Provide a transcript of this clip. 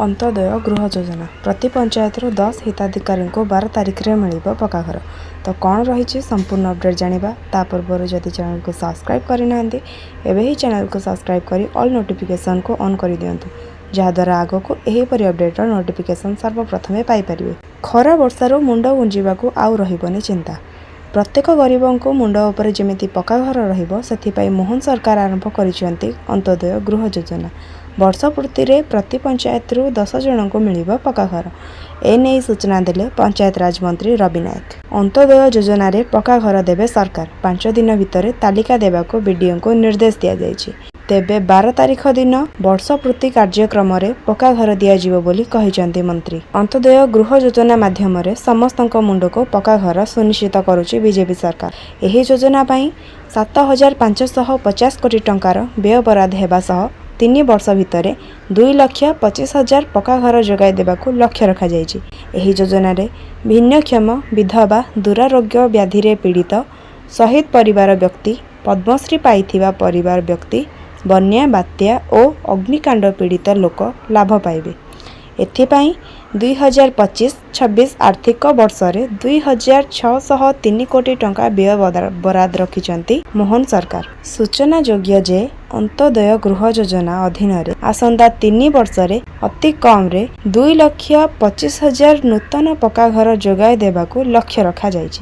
अंत्योदय गृह योजना प्रति पंचायत 10 हिताधिकारी को 12 तारिख में मिल पक्का घर। तो कौन रही संपूर्ण अपडेट जाना ता पूर्व जदि चैनल को सब्सक्राइब करना एवं ही चैनल को सब्सक्राइब कर ऑल नोटिफिकेशन को ऑन कर दिंतु जहाद्वारा आग को यहीपरि अपडेटर नोटिफिकेशन सर्वप्रथमे पाइपर। खरा वर्षार मुंड गुंजा आउ रही चिंता। प्रत्येक गरीबों को मुंड उपर जमी पक्का घर रही मोहन सरकार आरंभ कर अंत्योदय गृह योजना। वर्ष पूर्ति प्रति पंचायत 10 जन को मिल पक्का घर। एने सूचना देले पंचायत राज मंत्री रवि नायक। अंत्योदय योजना रे पक्का घर देवे सरकार। 5 दिन भितर तालिका देवाको बीडीओ को निर्देश दिया जायछि। तेबे 12 तारिख दिन वर्ष पूर्ति कार्यक्रम रे पक्का घर दियाजिवो बोली कहिसंती मंत्री। अंत्योदय गृह योजना माध्यम समस्त मुंड को पक्का घर सुनिश्चित करुछि बीजेपी सरकार। एही योजना पई 7,550 कोटी टंकार व्यय बराद हेबा सह 3 वर्ष भितर 2,25,000 पक्का घर जोगाई देबाकू लक्ष्य रखा जायछि। एही योजना रे भिन्नक्षम विधवा दुरारोग्य व्याधि रे पीड़ित शहीद परिवार व्यक्ति पद्मश्री पाइथिबा परिवार व्यक्ति बन्या बात्या और अग्निकांड पीड़ित लोक लाभ पाइबे। एथिपाई 2025-26 आर्थिक वर्ष रे 2,603 कोटी टंका व्यय बराद रखिचंती मोहन सरकार। सूचना योग्य जे अंत्योदय गृह योजना अधीन रे आसंदा 3 वर्ष रे अति कम रे 2,25,000 नूतन पक्का घर जोगाई देबाकू लक्ष्य रखा जायछि।